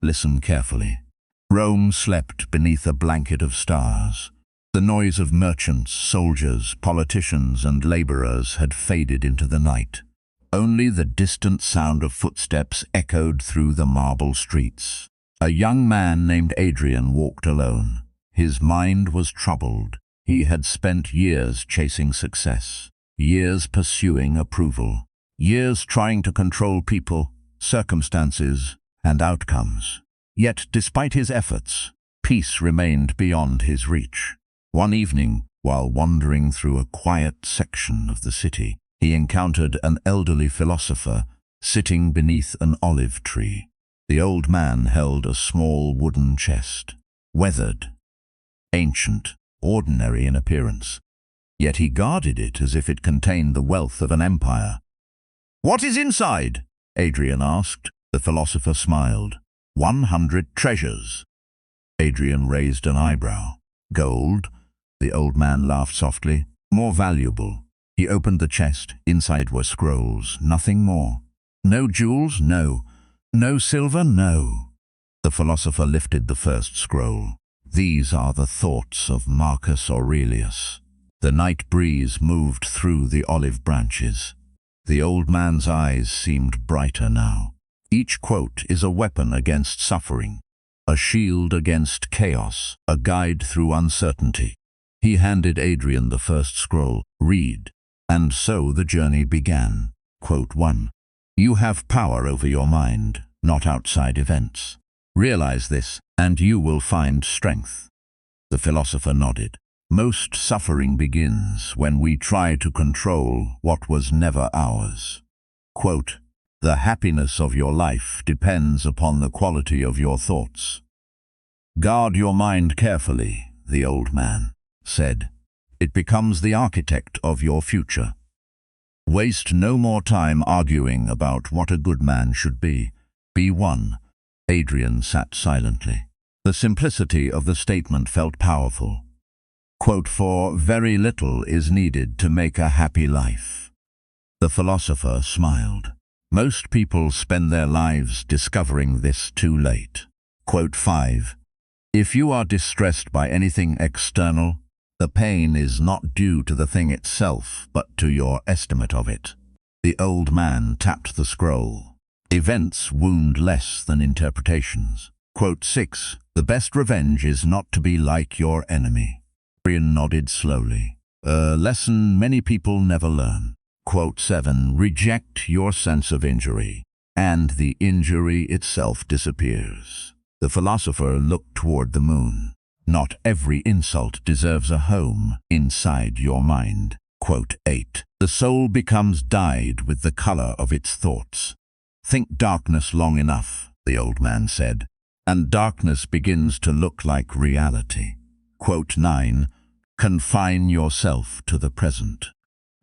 Listen carefully. Rome slept beneath a blanket of stars. The noise of merchants, soldiers, politicians, and laborers had faded into the night. Only the distant sound of footsteps echoed through the marble streets. A young man named Adrian walked alone. His mind was troubled. He had spent years chasing success, years pursuing approval, years trying to control people, circumstances, and outcomes. Yet, despite his efforts, peace remained beyond his reach. One evening, while wandering through a quiet section of the city, he encountered an elderly philosopher sitting beneath an olive tree. The old man held a small wooden chest, weathered, ancient, ordinary in appearance. Yet he guarded it as if it contained the wealth of an empire. "What is inside?" Adrian asked. The philosopher smiled. 100 treasures. Adrian raised an eyebrow. "Gold?" The old man laughed softly. "More valuable." He opened the chest. Inside were scrolls, nothing more. "No jewels? No. No silver? No." The philosopher lifted the first scroll. "These are the thoughts of Marcus Aurelius." The night breeze moved through the olive branches. The old man's eyes seemed brighter now. Each quote is a weapon against suffering, a shield against chaos, a guide through uncertainty. He handed Adrian the first scroll. "Read." And so the journey began. Quote 1. "You have power over your mind, not outside events. Realize this, and you will find strength." The philosopher nodded. "Most suffering begins when we try to control what was never ours." Quote, "The happiness of your life depends upon the quality of your thoughts." "Guard your mind carefully," the old man said. "It becomes the architect of your future. Waste no more time arguing about what a good man should be. Be one." Adrian sat silently. The simplicity of the statement felt powerful. Quote, "For very little is needed to make a happy life." The philosopher smiled. Most people spend their lives discovering this too late. Quote 5. "If you are distressed by anything external, the pain is not due to the thing itself, but to your estimate of it." The old man tapped the scroll. "Events wound less than interpretations." Quote 6. "The best revenge is not to be like your enemy." Adrian nodded slowly. "A lesson many people never learn." Quote 7. "Reject your sense of injury, and the injury itself disappears." The philosopher looked toward the moon. "Not every insult deserves a home inside your mind." Quote 8. "The soul becomes dyed with the color of its thoughts." "Think darkness long enough," the old man said, "and darkness begins to look like reality." Quote 9. "Confine yourself to the present."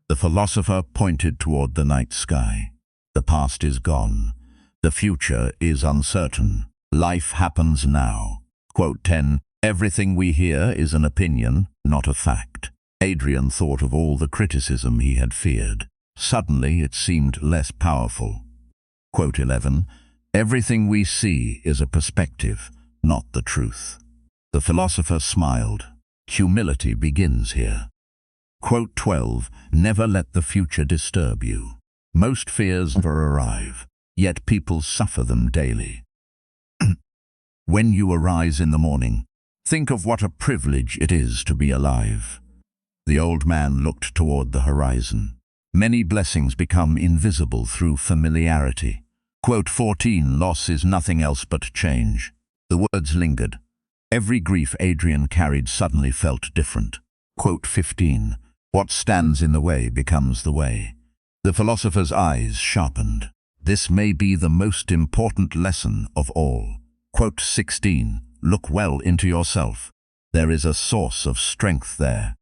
The philosopher pointed toward the night sky. "The past is gone. The future is uncertain. Life happens now." Quote 10. "Everything we hear is an opinion, not a fact." Adrian thought of all the criticism he had feared. Suddenly it seemed less powerful. Quote 11. "Everything we see is a perspective, not the truth." The philosopher smiled. Humility begins here. Quote 12. "Never let the future disturb you. Most fears never arrive, yet people suffer them daily." When you arise in the morning, think of what a privilege it is to be alive. The old man looked toward the horizon. Many blessings become invisible through familiarity. Quote 14. "Loss is nothing else but change." The words lingered. Every grief Adrian carried suddenly felt different. Quote 15. "What stands in the way becomes the way." The philosopher's eyes sharpened. This may be the most important lesson of all. Quote 16. "Look well into yourself. There is a source of strength there."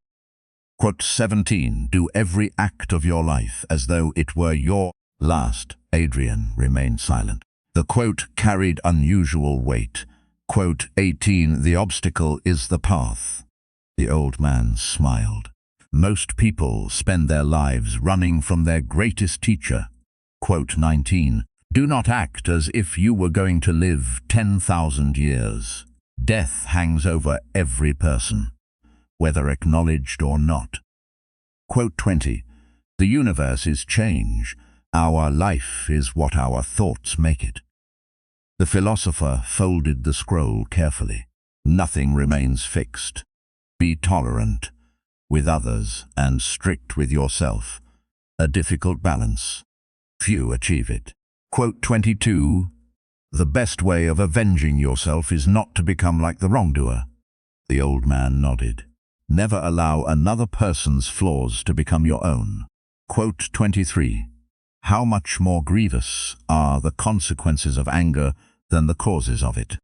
Quote 17. "Do every act of your life as though it were your last." Adrian remained silent. The quote carried unusual weight. Quote 18. "The obstacle is the path." The old man smiled. Most people spend their lives running from their greatest teacher. Quote 19. Do not act as if you were going to live 10,000 years. Death hangs over every person, whether acknowledged or not. Quote 20. The universe is change. Our life is what our thoughts make it. The philosopher folded the scroll carefully. Nothing remains fixed. Be tolerant with others and strict with yourself. A difficult balance. Few achieve it. Quote 22. The best way of avenging yourself is not to become like the wrongdoer. The old man nodded. Never allow another person's flaws to become your own. Quote 23. How much more grievous are the consequences of anger than the causes of it?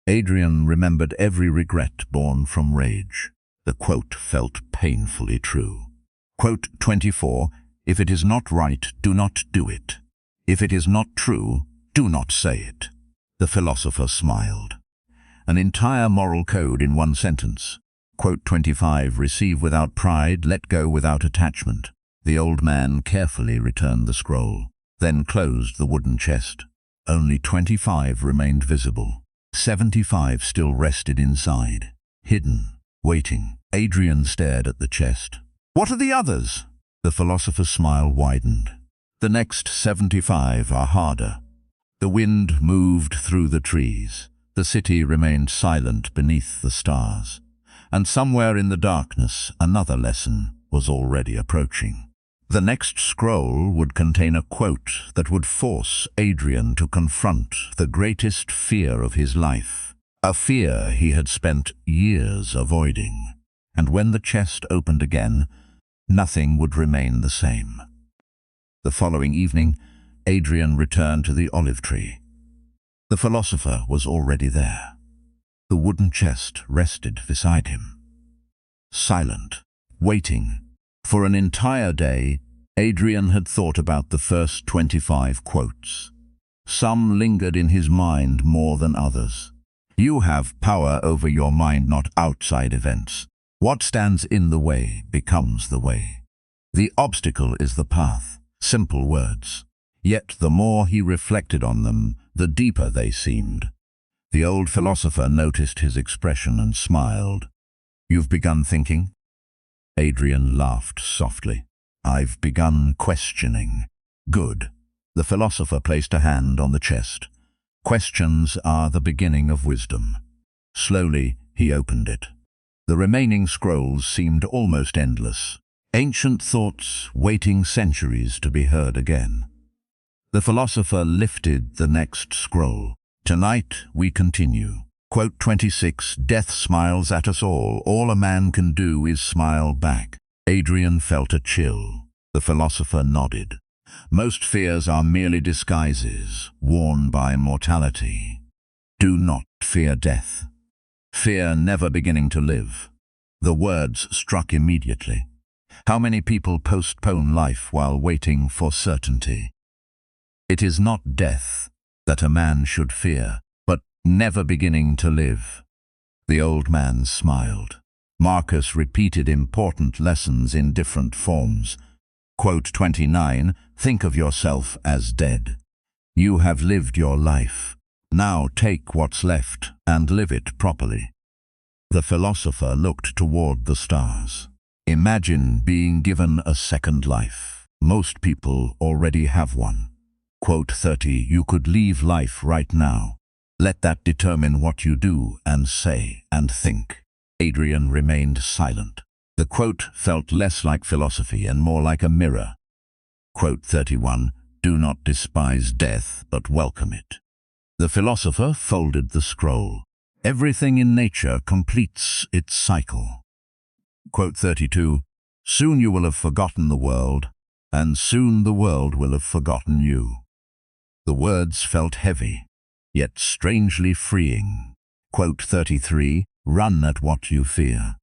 Adrian remembered every regret born from rage. The quote felt painfully true. Quote 24. If it is not right, do not do it. If it is not true, do not say it. The philosopher smiled. An entire moral code in one sentence. Quote 25. Receive without pride, let go without attachment. The old man carefully returned the scroll, then closed the wooden chest. Only 25 remained visible. 75 still rested inside, hidden, waiting. Adrian stared at the chest. What are the others? The philosopher's smile widened. The next 75 are harder. The wind moved through the trees. The city remained silent beneath the stars. And somewhere in the darkness, another lesson was already approaching. The next scroll would contain a quote that would force Adrian to confront the greatest fear of his life, a fear he had spent years avoiding. And when the chest opened again, nothing would remain the same. The following evening, Adrian returned to the olive tree. The philosopher was already there. The wooden chest rested beside him. Silent, waiting. For an entire day, Adrian had thought about the first 25 quotes. Some lingered in his mind more than others. You have power over your mind, not outside events. What stands in the way becomes the way. The obstacle is the path. Simple words. Yet the more he reflected on them, the deeper they seemed. The old philosopher noticed his expression and smiled. You've begun thinking? Adrian laughed softly. I've begun questioning. Good. The philosopher placed a hand on the chest. Questions are the beginning of wisdom. Slowly, he opened it. The remaining scrolls seemed almost endless. Ancient thoughts waiting centuries to be heard again. The philosopher lifted the next scroll. Tonight we continue. Quote 26. Death smiles at us all. All a man can do is smile back. Adrian felt a chill. The philosopher nodded. Most fears are merely disguises, worn by mortality. Do not fear death. Fear never beginning to live. The words struck immediately. How many people postpone life while waiting for certainty? It is not death that a man should fear, but never beginning to live. The old man smiled. Marcus repeated important lessons in different forms. Quote 29, think of yourself as dead. You have lived your life. Now take what's left and live it properly. The philosopher looked toward the stars. Imagine being given a second life. Most people already have one. Quote 30, you could leave life right now. Let that determine what you do and say and think. Adrian remained silent. The quote felt less like philosophy and more like a mirror. Quote 31, do not despise death, but welcome it. The philosopher folded the scroll. Everything in nature completes its cycle. Quote 32, soon you will have forgotten the world, and soon the world will have forgotten you. The words felt heavy, yet strangely freeing. Quote 33, run at what you fear.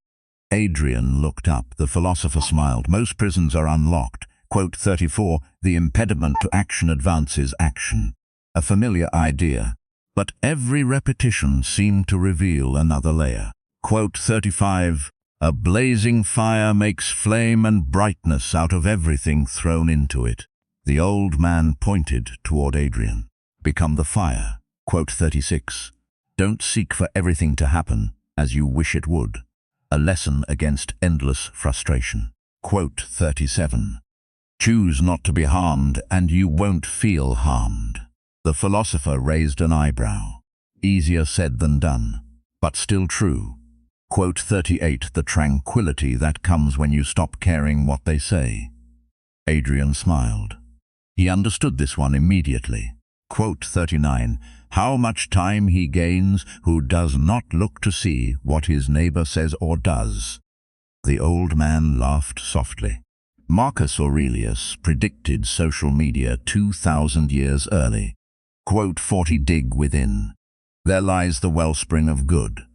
Adrian looked up. The philosopher smiled. Most prisons are unlocked. Quote 34, the impediment to action advances action. A familiar idea, but every repetition seemed to reveal another layer. Quote 35, a blazing fire makes flame and brightness out of everything thrown into it. The old man pointed toward Adrian. Become the fire. Quote 36. Don't seek for everything to happen as you wish it would. A lesson against endless frustration. Quote 37. Choose not to be harmed and you won't feel harmed. The philosopher raised an eyebrow. Easier said than done, but still true. Quote 38. The tranquility that comes when you stop caring what they say. Adrian smiled. He understood this one immediately. Quote 39. How much time he gains who does not look to see what his neighbor says or does. The old man laughed softly. Marcus Aurelius predicted social media 2,000 years early. Quote 40. Dig within. There lies the wellspring of good.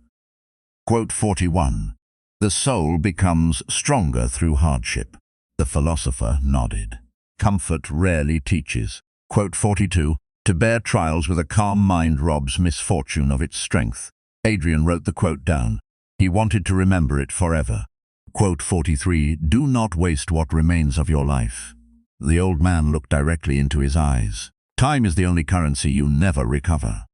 Quote 41. The soul becomes stronger through hardship. The philosopher nodded. Comfort rarely teaches. Quote 42. To bear trials with a calm mind robs misfortune of its strength. Adrian wrote the quote down. He wanted to remember it forever. Quote 43. Do not waste what remains of your life. The old man looked directly into his eyes. Time is the only currency you never recover.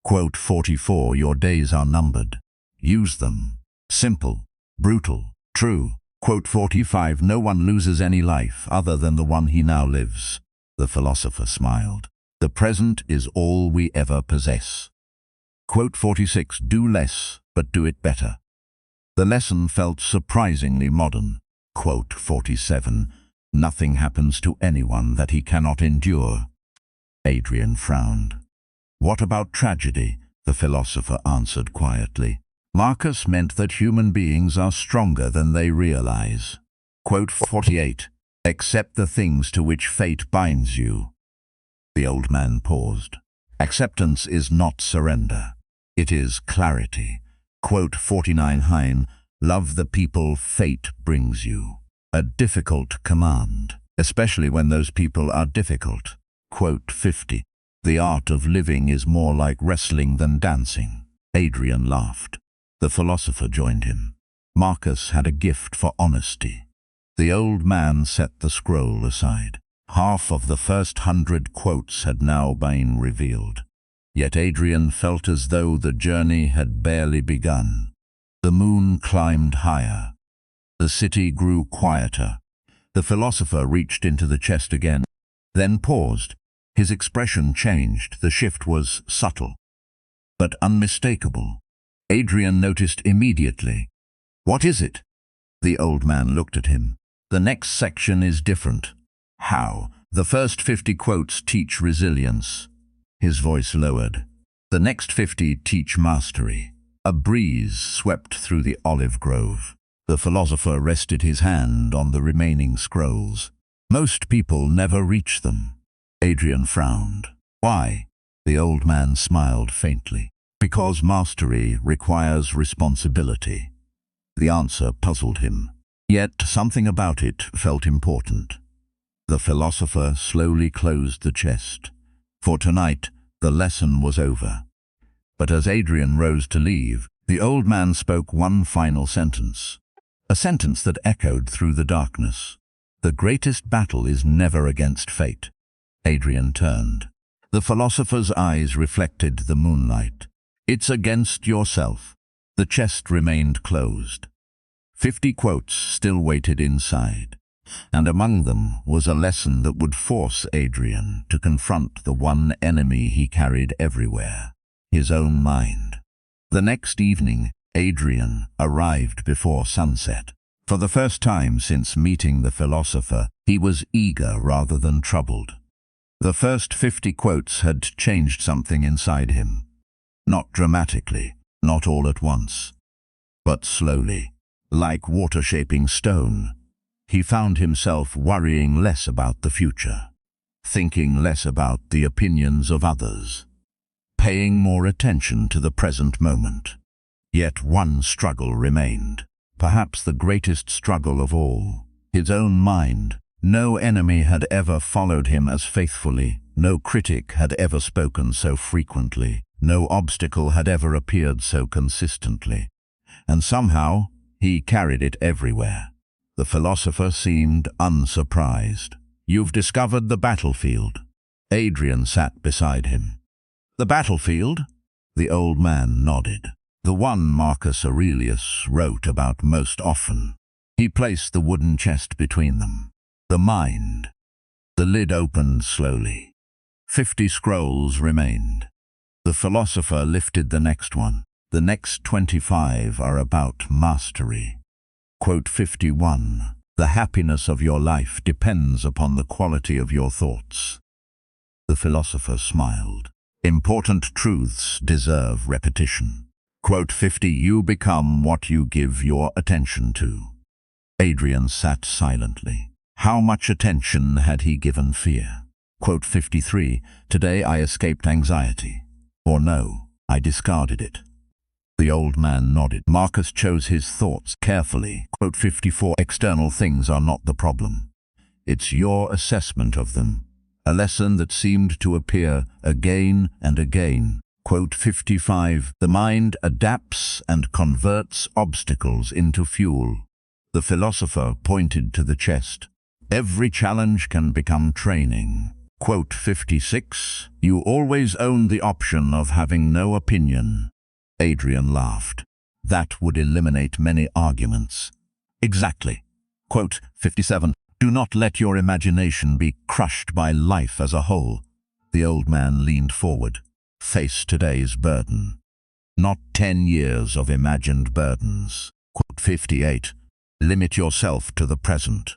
Quote 44. Your days are numbered. Use them. Simple, brutal, true. Quote 45. No one loses any life other than the one he now lives. The philosopher smiled. The present is all we ever possess. Quote 46. Do less, but do it better. The lesson felt surprisingly modern. Quote 47. Nothing happens to anyone that he cannot endure. Adrian frowned. What about tragedy? The philosopher answered quietly. Marcus meant that human beings are stronger than they realize. Quote 48. Accept the things to which fate binds you. The old man paused. Acceptance is not surrender. It is clarity. Quote 49. Hein, love the people fate brings you. A difficult command, especially when those people are difficult. Quote 50. The art of living is more like wrestling than dancing. Adrian laughed. The philosopher joined him. Marcus had a gift for honesty. The old man set the scroll aside. Half of the first 100 quotes had now been revealed. Yet Adrian felt as though the journey had barely begun. The moon climbed higher. The city grew quieter. The philosopher reached into the chest again, then paused. His expression changed. The shift was subtle, but unmistakable. Adrian noticed immediately. What is it? The old man looked at him. The next section is different. How? The first 50 quotes teach resilience. His voice lowered. The next 50 teach mastery. A breeze swept through the olive grove. The philosopher rested his hand on the remaining scrolls. Most people never reach them. Adrian frowned. Why? The old man smiled faintly. Because mastery requires responsibility. The answer puzzled him. Yet something about it felt important. The philosopher slowly closed the chest. For tonight, the lesson was over. But as Adrian rose to leave, the old man spoke one final sentence. A sentence that echoed through the darkness. The greatest battle is never against fate. Adrian turned. The philosopher's eyes reflected the moonlight. It's against yourself. The chest remained closed. 50 quotes still waited inside, and among them was a lesson that would force Adrian to confront the one enemy he carried everywhere, his own mind. The next evening, Adrian arrived before sunset. For the first time since meeting the philosopher, he was eager rather than troubled. The first 50 quotes had changed something inside him. Not dramatically, not all at once, but slowly, like water shaping stone. He found himself worrying less about the future, thinking less about the opinions of others, paying more attention to the present moment. Yet one struggle remained, perhaps the greatest struggle of all, his own mind. No enemy had ever followed him as faithfully, no critic had ever spoken so frequently, no obstacle had ever appeared so consistently. And somehow, he carried it everywhere. The philosopher seemed unsurprised. You've discovered the battlefield. Adrian sat beside him. The battlefield? The old man nodded. The one Marcus Aurelius wrote about most often. He placed the wooden chest between them. The mind. The lid opened slowly. 50 scrolls remained. The philosopher lifted the next one. The next 25 are about mastery. Quote 51. The happiness of your life depends upon the quality of your thoughts. The philosopher smiled. Important truths deserve repetition. Quote 50. You become what you give your attention to. Adrian sat silently. How much attention had he given fear? Quote 53. Today I escaped anxiety. Or no, I discarded it. The old man nodded. Marcus chose his thoughts carefully. Quote 54. External things are not the problem. It's your assessment of them. A lesson that seemed to appear again and again. Quote 55. The mind adapts and converts obstacles into fuel. The philosopher pointed to the chest. Every challenge can become training. Quote 56. You always own the option of having no opinion. Adrian laughed. That would eliminate many arguments. Exactly. Quote 57. Do not let your imagination be crushed by life as a whole. The old man leaned forward. Face today's burden. Not 10 years of imagined burdens. Quote 58. Limit yourself to the present.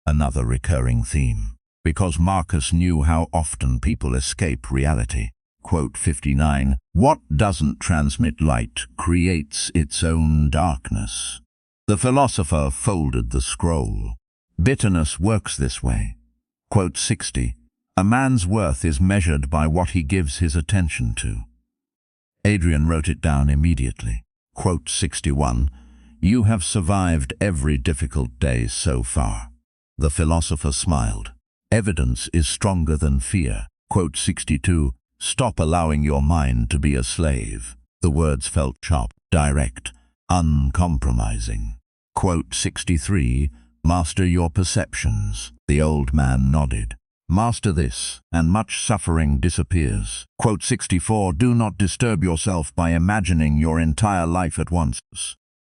Another recurring theme. Because Marcus knew how often people escape reality. Quote 59. What doesn't transmit light creates its own darkness. The philosopher folded the scroll. Bitterness works this way. Quote 60. A man's worth is measured by what he gives his attention to. Adrian wrote it down immediately. Quote 61. You have survived every difficult day so far. The philosopher smiled. Evidence is stronger than fear. Quote 62. Stop allowing your mind to be a slave. The words felt sharp, direct, uncompromising. Quote 63. Master your perceptions. The old man nodded. Master this, and much suffering disappears. Quote 64. Do not disturb yourself by imagining your entire life at once.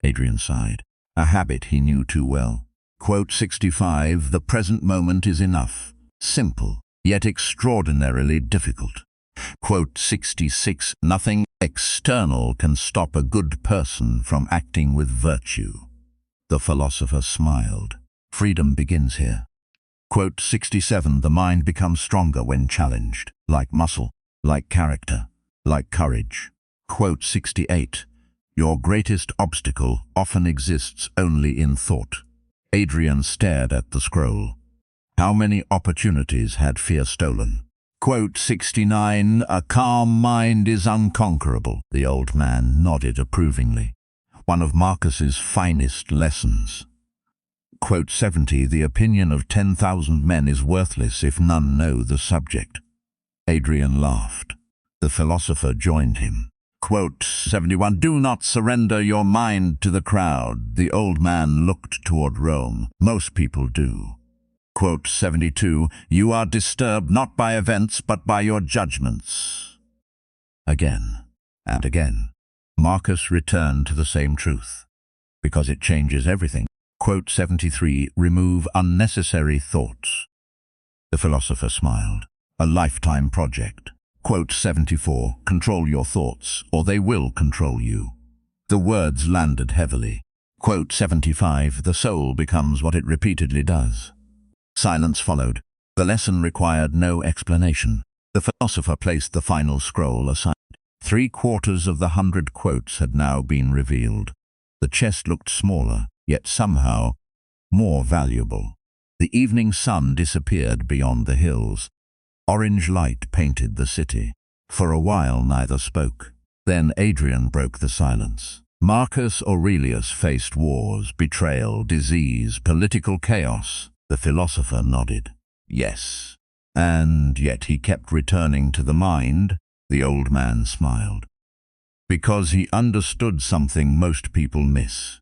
Adrian sighed. A habit he knew too well. Quote 65. The present moment is enough. Simple, yet extraordinarily difficult. Quote 66. Nothing external can stop a good person from acting with virtue. The philosopher smiled. Freedom begins here. Quote 67. The mind becomes stronger when challenged, like muscle, like character, like courage. Quote 68. Your greatest obstacle often exists only in thought. Adrian stared at the scroll. How many opportunities had fear stolen? Quote 69. A calm mind is unconquerable. The old man nodded approvingly. One of Marcus's finest lessons. Quote 70. The opinion of 10,000 men is worthless if none know the subject. Adrian laughed. The philosopher joined him. Quote 71. Do not surrender your mind to the crowd. The old man looked toward Rome. Most people do. Quote 72. You are disturbed not by events but by your judgments. Again and again, Marcus returned to the same truth. Because it changes everything. Quote 73. Remove unnecessary thoughts. The philosopher smiled. A lifetime project. Quote 74. Control your thoughts, or they will control you. The words landed heavily. Quote 75. The soul becomes what it repeatedly does. Silence followed. The lesson required no explanation. The philosopher placed the final scroll aside. 3/4 of the 100 quotes had now been revealed. The chest looked smaller, yet somehow more valuable. The evening sun disappeared beyond the hills. Orange light painted the city. For a while neither spoke. Then Adrian broke the silence. Marcus Aurelius faced wars, betrayal, disease, political chaos. The philosopher nodded. Yes. And yet he kept returning to the mind. The old man smiled. Because he understood something most people miss.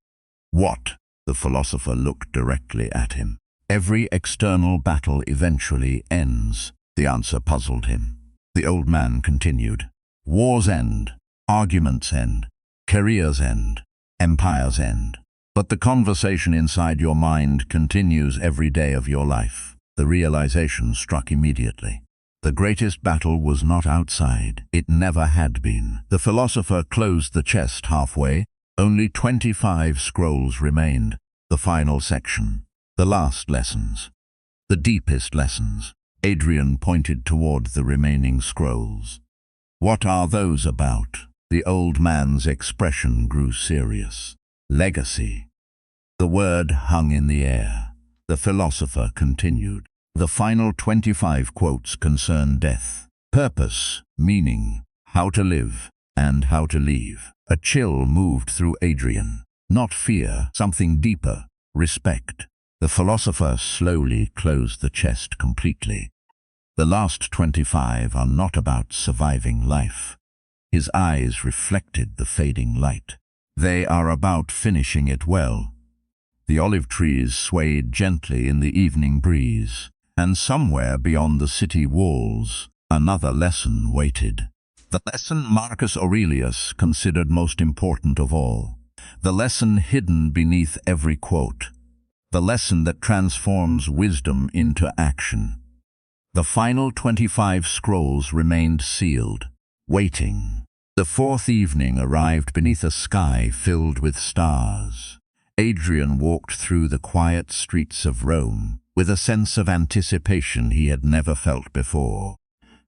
What? The philosopher looked directly at him. Every external battle eventually ends. The answer puzzled him. The old man continued. Wars end, arguments end, careers end, empires end. But the conversation inside your mind continues every day of your life. The realization struck immediately. The greatest battle was not outside. It never had been. The philosopher closed the chest halfway. Only 25 scrolls remained. The final section. The last lessons. The deepest lessons. Adrian pointed toward the remaining scrolls. What are those about? The old man's expression grew serious. Legacy. The word hung in the air. The philosopher continued. The final 25 quotes concern death, purpose, meaning, how to live, and how to leave. A chill moved through Adrian. Not fear, something deeper, respect. The philosopher slowly closed the chest completely. The last 25 are not about surviving life. His eyes reflected the fading light. They are about finishing it well. The olive trees swayed gently in the evening breeze. And somewhere beyond the city walls, another lesson waited. The lesson Marcus Aurelius considered most important of all. The lesson hidden beneath every quote. The lesson that transforms wisdom into action. The final 25 scrolls remained sealed, waiting. The fourth evening arrived beneath a sky filled with stars. Adrian walked through the quiet streets of Rome, with a sense of anticipation he had never felt before.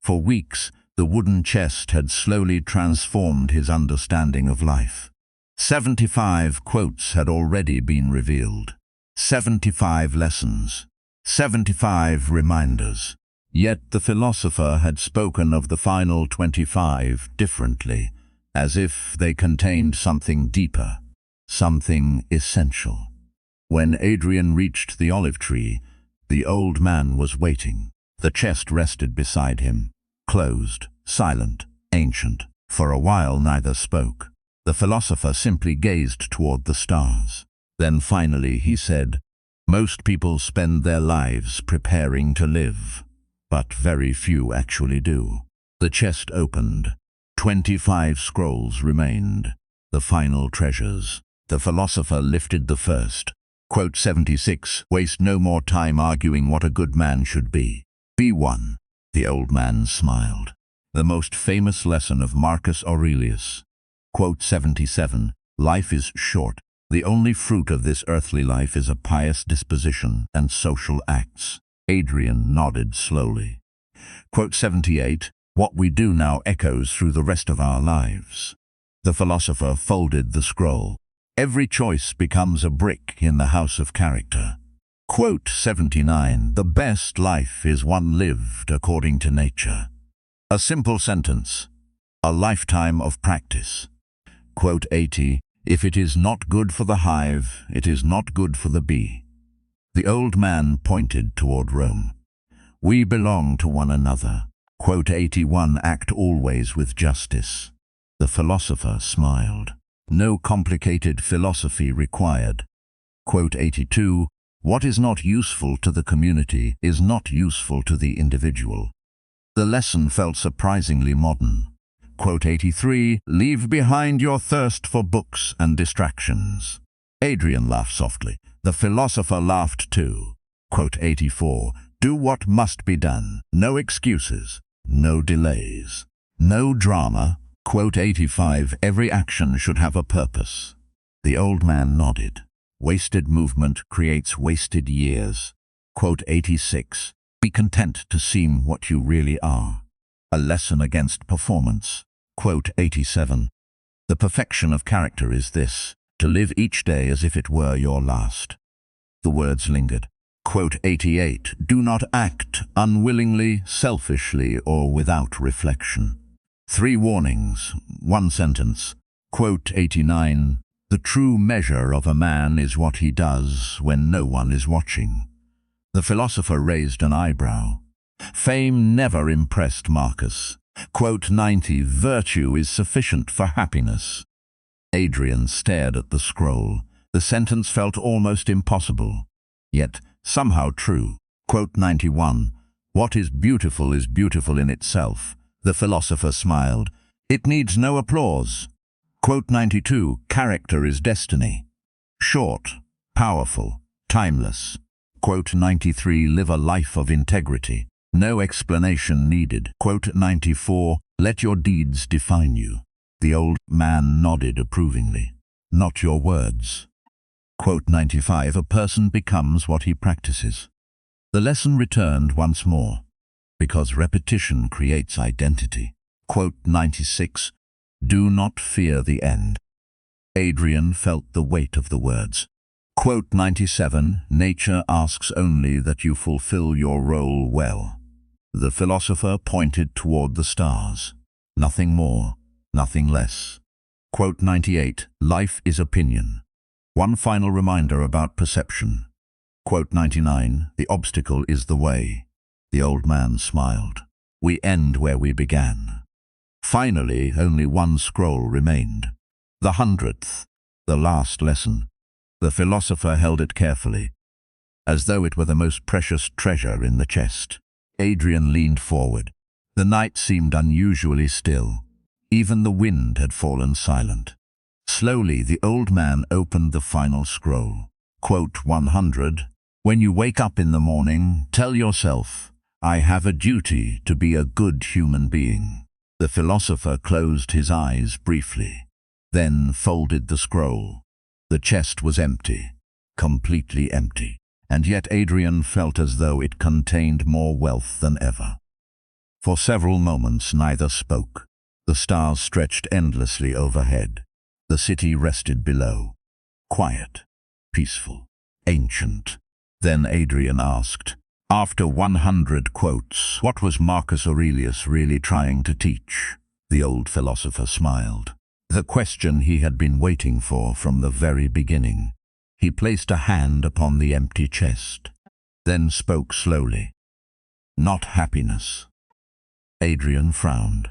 For weeks, the wooden chest had slowly transformed his understanding of life. 75 quotes had already been revealed. 75 lessons. 75 reminders. Yet the philosopher had spoken of the final 25 differently, as if they contained something deeper, something essential. When Adrian reached the olive tree, the old man was waiting. The chest rested beside him, closed, silent, ancient. For a while neither spoke. The philosopher simply gazed toward the stars. Then finally he said, "Most people spend their lives preparing to live, but very few actually do." The chest opened. 25 scrolls remained, the final treasures. The philosopher lifted the first. Quote 76, "Waste no more time arguing what a good man should be. Be one." The old man smiled. The most famous lesson of Marcus Aurelius. Quote 77, "Life is short. The only fruit of this earthly life is a pious disposition and social acts." Adrian nodded slowly. Quote 78, "What we do now echoes through the rest of our lives." The philosopher folded the scroll. Every choice becomes a brick in the house of character. Quote 79, "The best life is one lived according to nature." A simple sentence, a lifetime of practice. Quote 80, "If it is not good for the hive, it is not good for the bee." The old man pointed toward Rome. "We belong to one another." Quote 81, "Act always with justice." The philosopher smiled. No complicated philosophy required. Quote 82, "What is not useful to the community is not useful to the individual." The lesson felt surprisingly modern. Quote 83, "Leave behind your thirst for books and distractions." Adrian laughed softly. The philosopher laughed too. Quote 84, "Do what must be done. No excuses, no delays, no drama." Quote 85, "Every action should have a purpose." The old man nodded. Wasted movement creates wasted years. Quote 86, "Be content to seem what you really are." A lesson against performance. Quote 87, "The perfection of character is this, to live each day as if it were your last." The words lingered. Quote 88, "Do not act unwillingly, selfishly, or without reflection." 3 warnings, 1 sentence. Quote 89, "The true measure of a man is what he does when no one is watching." The philosopher raised an eyebrow. Fame never impressed Marcus. Quote 90, "Virtue is sufficient for happiness." Adrian stared at the scroll. The sentence felt almost impossible. Yet somehow true. Quote 91. What is beautiful in itself. The philosopher smiled. It needs no applause. Quote 92. Character is destiny. Short, powerful, timeless. Quote 93. Live a life of integrity. No explanation needed. Quote 94. Let your deeds define you. The old man nodded approvingly. Not your words. Quote 95. A person becomes what he practices. The lesson returned once more, because repetition creates identity. Quote 96. Do not fear the end. Adrian felt the weight of the words. Quote 97. Nature asks only that you fulfill your role well. The philosopher pointed toward the stars. Nothing more, nothing less. Quote 98. Life is opinion. One final reminder about perception. Quote 99. The obstacle is the way. The old man smiled. We end where we began. Finally, only one scroll remained. The 100th, the last lesson. The philosopher held it carefully, as though it were the most precious treasure in the chest. Adrian leaned forward. The night seemed unusually still. Even the wind had fallen silent. Slowly, the old man opened the final scroll. Quote 100. When you wake up in the morning, tell yourself, I have a duty to be a good human being. The philosopher closed his eyes briefly, then folded the scroll. The chest was empty, completely empty, and yet Adrian felt as though it contained more wealth than ever. For several moments neither spoke. The stars stretched endlessly overhead. The city rested below, quiet, peaceful, ancient. Then Adrian asked, after 100 quotes, what was Marcus Aurelius really trying to teach? The old philosopher smiled. The question he had been waiting for from the very beginning. He placed a hand upon the empty chest, then spoke slowly. Not happiness. Adrian frowned.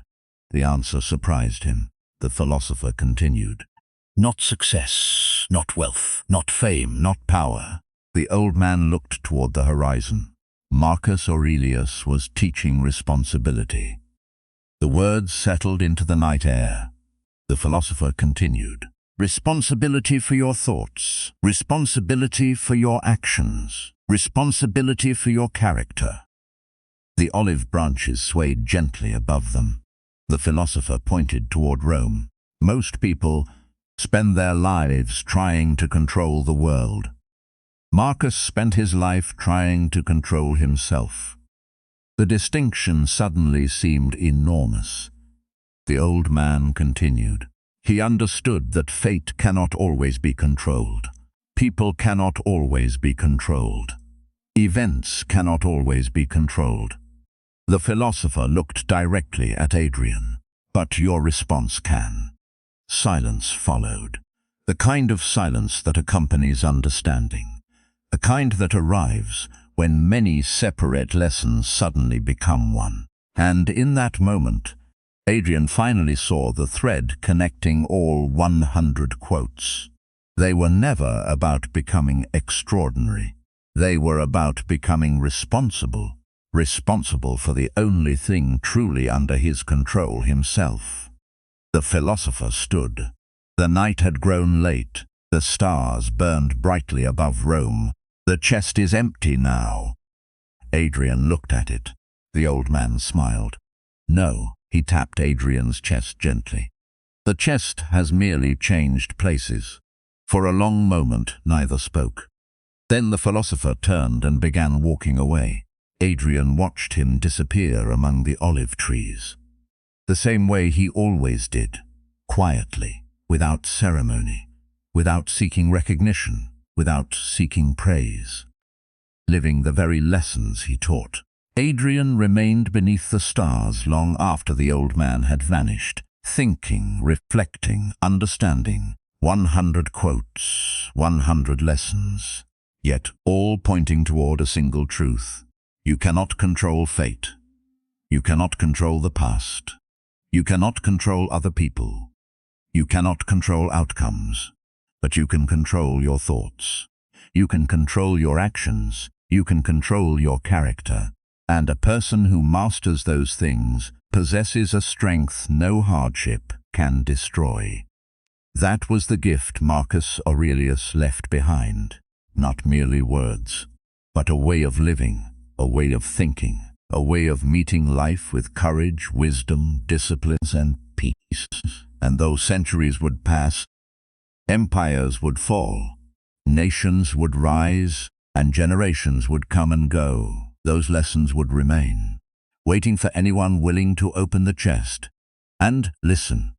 The answer surprised him. The philosopher continued. Not success, not wealth, not fame, not power. The old man looked toward the horizon. Marcus Aurelius was teaching responsibility. The words settled into the night air. The philosopher continued. Responsibility for your thoughts, responsibility for your actions, responsibility for your character. The olive branches swayed gently above them. The philosopher pointed toward Rome. Most people spend their lives trying to control the world. Marcus spent his life trying to control himself. The distinction suddenly seemed enormous. The old man continued. He understood that fate cannot always be controlled. People cannot always be controlled. Events cannot always be controlled. The philosopher looked directly at Adrian. But your response can. Silence followed. The kind of silence that accompanies understanding. The kind that arrives when many separate lessons suddenly become one. And in that moment, Adrian finally saw the thread connecting all 100 quotes. They were never about becoming extraordinary. They were about becoming responsible. Responsible for the only thing truly under his control, himself. The philosopher stood. The night had grown late. The stars burned brightly above Rome. The chest is empty now. Adrian looked at it. The old man smiled. No, he tapped Adrian's chest gently. The chest has merely changed places. For a long moment, neither spoke. Then the philosopher turned and began walking away. Adrian watched him disappear among the olive trees. The same way he always did, quietly, without ceremony, without seeking recognition, without seeking praise. Living the very lessons he taught. Adrian remained beneath the stars long after the old man had vanished, thinking, reflecting, understanding. 100 quotes, 100 lessons, yet all pointing toward a single truth. You cannot control fate. You cannot control the past. You cannot control other people. You cannot control outcomes, but you can control your thoughts. You can control your actions. You can control your character, and a person who masters those things possesses a strength no hardship can destroy. That was the gift Marcus Aurelius left behind, not merely words, but a way of living, a way of thinking, a way of meeting life with courage, wisdom, disciplines, and peace. And though centuries would pass, empires would fall, nations would rise, and generations would come and go, those lessons would remain, waiting for anyone willing to open the chest and listen.